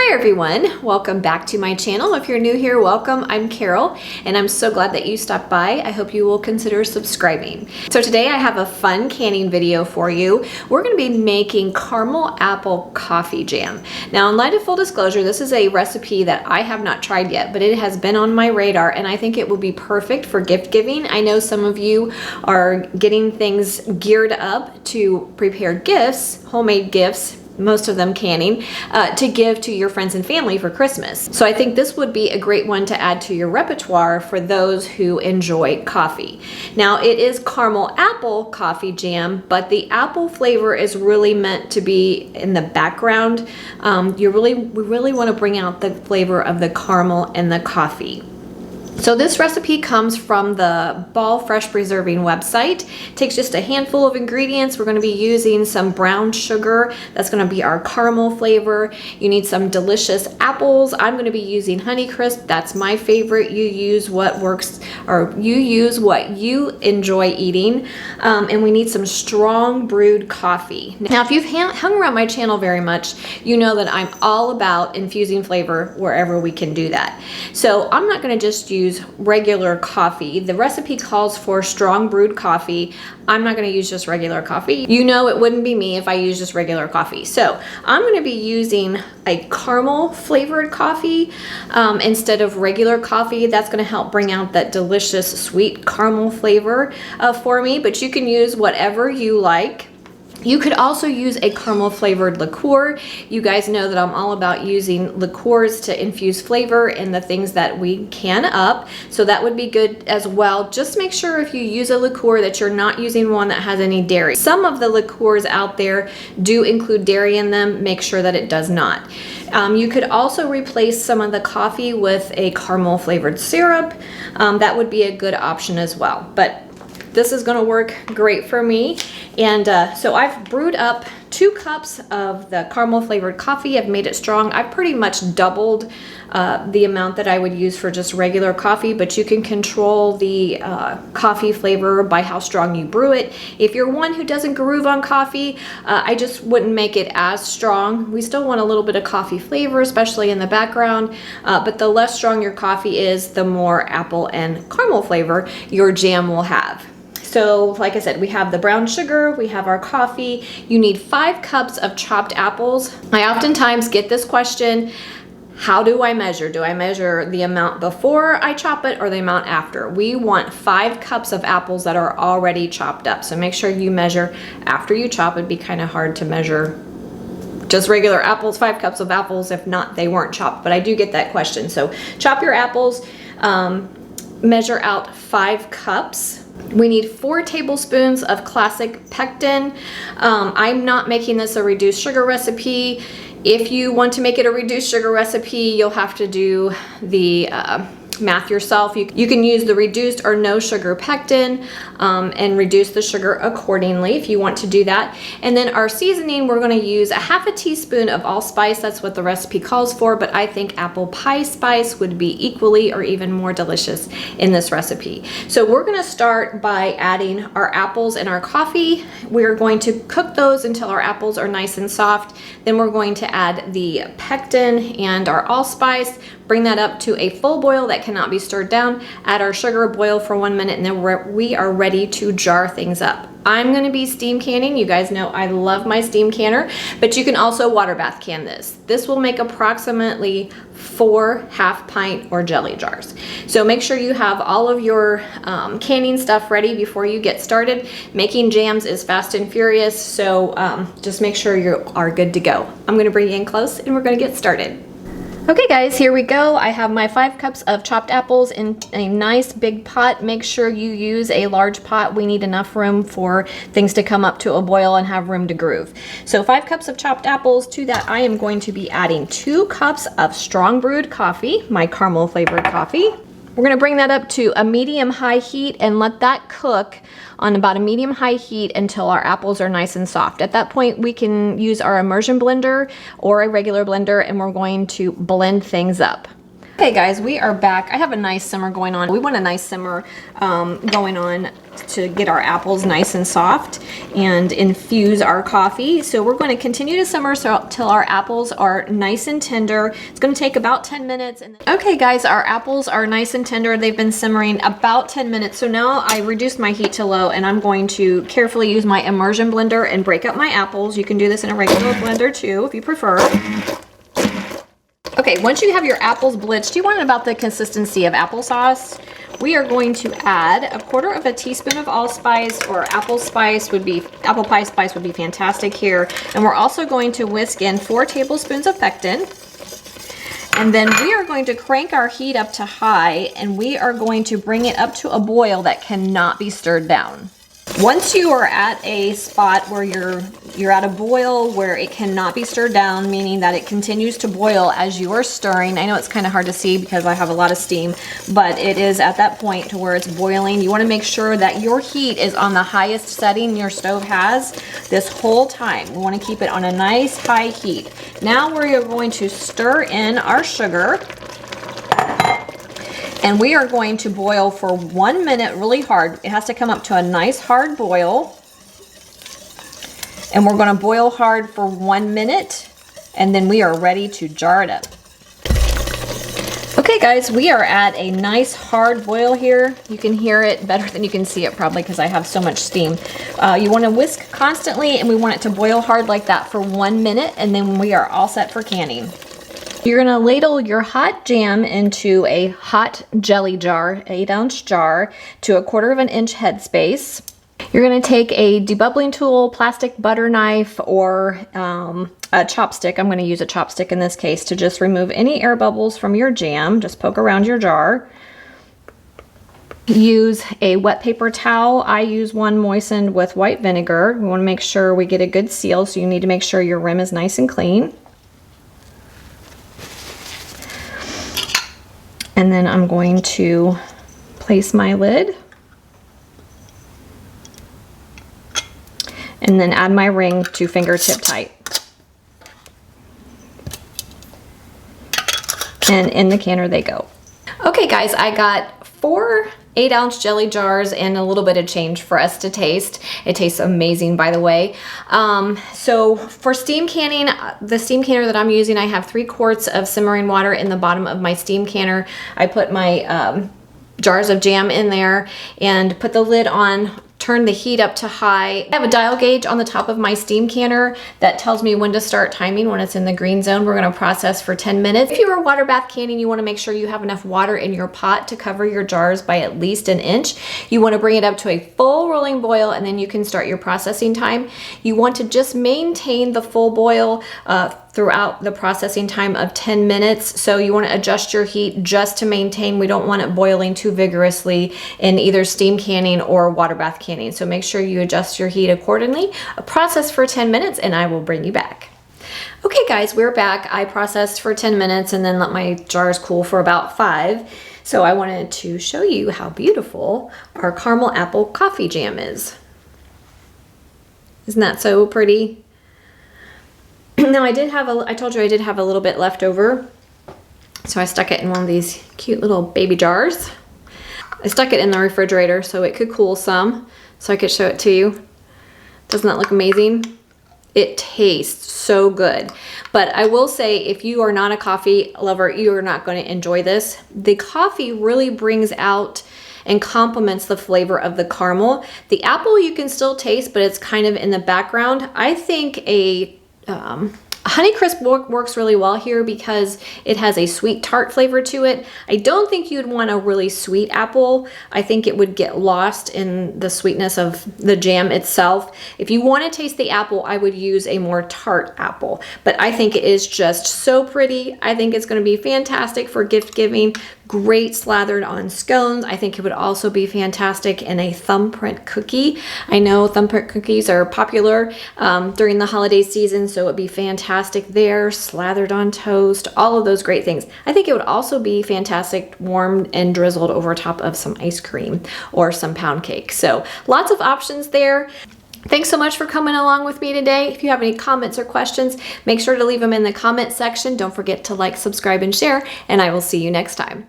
Hi everyone, welcome back to my channel. If you're new here, welcome. I'm Carol and I'm so glad that you stopped by. I hope you will consider subscribing. So today I have a fun canning video for you. We're going to be making caramel apple coffee jam. Now, in light of full disclosure, this is a recipe that I have not tried yet, but it has been on my radar and I think it would be perfect for gift giving. I know some of you are getting things geared up to prepare gifts, homemade gifts, most of them canning, to give to your friends and family for Christmas. So I think this would be a great one to add to your repertoire for those who enjoy coffee. Now, it is caramel apple coffee jam, but the apple flavor is really meant to be in the background. We really want to bring out the flavor of the caramel and the coffee. So this recipe comes from the Ball Fresh Preserving website. It takes just a handful of ingredients. We're going to be using some brown sugar. That's going to be our caramel flavor. You need some delicious apples. I'm going to be using Honeycrisp. That's my favorite. You use what works, or you use what you enjoy eating. And we need some strong brewed coffee. Now, if you've hung around my channel very much, you know that I'm all about infusing flavor wherever we can do that. So I'm not going to just use regular coffee. The recipe calls for strong brewed coffee. I'm not going to use just regular coffee. You know it wouldn't be me if I used just regular coffee. So I'm going to be using a caramel flavored coffee instead of regular coffee. That's going to help bring out that delicious sweet caramel flavor for me, but you can use whatever you like. You could also use a caramel flavored liqueur. You guys know that I'm all about using liqueurs to infuse flavor in the things that we can up. So that would be good as well. Just make sure if you use a liqueur that you're not using one that has any dairy. Some of the liqueurs out there do include dairy in them. Make sure that it does not. You could also replace some of the coffee with a caramel flavored syrup. That would be a good option as well. But this is going to work great for me. And so I've brewed up 2 cups of the caramel flavored coffee. I've made it strong. I've pretty much doubled the amount that I would use for just regular coffee, but you can control the coffee flavor by how strong you brew it. If you're one who doesn't groove on coffee, I just wouldn't make it as strong. We still want a little bit of coffee flavor, especially in the background, but the less strong your coffee is, the more apple and caramel flavor your jam will have. So like I said, we have the brown sugar, we have our coffee. You need 5 cups of chopped apples. I oftentimes get this question, how do I measure? Do I measure the amount before I chop it or the amount after? We want 5 cups of apples that are already chopped up. So make sure you measure after you chop. It'd be kind of hard to measure just regular apples, 5 cups of apples. If not, they weren't chopped, but I do get that question. So chop your apples, measure out 5 cups. We need 4 tablespoons of classic pectin. I'm not making this a reduced sugar recipe. If you want to make it a reduced sugar recipe, you'll have to do the math yourself. You can use the reduced or no sugar pectin and reduce the sugar accordingly if you want to do that. And then our seasoning, we're going to use a half a teaspoon of allspice. That's what the recipe calls for, but I think apple pie spice would be equally or even more delicious in this recipe. So we're going to start by adding our apples and our coffee. We're going to cook those until our apples are nice and soft. Then we're going to add the pectin and our allspice. Bring that up to a full boil that cannot be stirred down. Add our sugar, boil for 1 minute, and then we are ready to jar things up. I'm going to be steam canning. You guys know I love my steam canner, but you can also water bath can this. This will make approximately 4 half pint or jelly jars. So make sure you have all of your canning stuff ready before you get started. Making jams is fast and furious, so just make sure you are good to go. I'm going to bring you in close and we're going to get started. Okay guys, here we go. I have my 5 cups of chopped apples in a nice big pot. Make sure you use a large pot. We need enough room for things to come up to a boil and have room to groove. So 5 cups of chopped apples. To that I am going to be adding 2 cups of strong brewed coffee, my caramel flavored coffee. We're going to bring that up to a medium-high heat and let that cook on about a medium-high heat until our apples are nice and soft. At that point, we can use our immersion blender or a regular blender, and we're going to blend things up. Okay guys, we are back. I have a nice simmer going on. We want a nice simmer going on to get our apples nice and soft and infuse our coffee. So we're going to continue to simmer till our apples are nice and tender. It's going to take about 10 minutes. Okay guys, our apples are nice and tender. They've been simmering about 10 minutes. So now I reduced my heat to low and I'm going to carefully use my immersion blender and break up my apples. You can do this in a regular blender too if you prefer. Okay, once you have your apples blitzed, you want about the consistency of applesauce. We are going to add 1/4 teaspoon of allspice, or apple pie spice would be fantastic here. And we're also going to whisk in 4 tablespoons of pectin. And then we are going to crank our heat up to high, and we are going to bring it up to a boil that cannot be stirred down. Once you are at a spot where you're at a boil where it cannot be stirred down, meaning that it continues to boil as you are stirring. I know it's kind of hard to see because I have a lot of steam, but it is at that point to where it's boiling. You want to make sure that your heat is on the highest setting your stove has this whole time. We want to keep it on a nice high heat. Now we are going to stir in our sugar. And we are going to boil for 1 minute really hard. It has to come up to a nice hard boil. And we're going to boil hard for 1 minute. And then we are ready to jar it up. Okay guys, we are at a nice hard boil here. You can hear it better than you can see it probably because I have so much steam. You want to whisk constantly and we want it to boil hard like that for 1 minute. And then we are all set for canning. You're gonna ladle your hot jam into a hot jelly jar, 8-ounce jar, to 1/4 inch headspace. You're gonna take a debubbling tool, plastic butter knife, or a chopstick. I'm gonna use a chopstick in this case to just remove any air bubbles from your jam. Just poke around your jar. Use a wet paper towel. I use one moistened with white vinegar. We wanna make sure we get a good seal, so you need to make sure your rim is nice and clean. And then I'm going to place my lid and then add my ring to fingertip tight. And in the canner they go. Okay guys, I got 4 8-ounce jelly jars and a little bit of change for us to taste. It tastes amazing, by the way. So for steam canning, the steam canner that I'm using, I have 3 quarts of simmering water in the bottom of my steam canner. I put my jars of jam in there and put the lid on, turn the heat up to high. I have a dial gauge on the top of my steam canner that tells me when to start timing. When it's in the green zone, we're gonna process for 10 minutes. If you are water bath canning, you wanna make sure you have enough water in your pot to cover your jars by at least 1 inch. You wanna bring it up to a full rolling boil and then you can start your processing time. You want to just maintain the full boil throughout the processing time of 10 minutes. So you want to adjust your heat just to maintain. We don't want it boiling too vigorously in either steam canning or water bath canning. So make sure you adjust your heat accordingly. Process for 10 minutes and I will bring you back. Okay guys, we're back. I processed for 10 minutes and then let my jars cool for about 5. So I wanted to show you how beautiful our caramel apple coffee jam is. Isn't that so pretty? Now I told you I did have a little bit left over, so I stuck it in one of these cute little baby jars. I stuck it in the refrigerator so it could cool some, so I could show it to you. Doesn't that look amazing? It tastes so good. But I will say, if you are not a coffee lover, you are not going to enjoy this. The coffee really brings out and complements the flavor of the caramel. The apple you can still taste, but it's kind of in the background. I think a Honeycrisp works really well here because it has a sweet tart flavor to it. I don't think you'd want a really sweet apple. I think it would get lost in the sweetness of the jam itself. If you want to taste the apple, I would use a more tart apple. But I think it is just so pretty. I think it's going to be fantastic for gift giving. Great slathered on scones. I think it would also be fantastic in a thumbprint cookie. I know thumbprint cookies are popular during the holiday season, so it'd be fantastic there, slathered on toast, all of those great things. I think it would also be fantastic warmed and drizzled over top of some ice cream or some pound cake. So lots of options there. Thanks so much for coming along with me today. If you have any comments or questions, make sure to leave them in the comment section. Don't forget to like, subscribe, and share, and I will see you next time.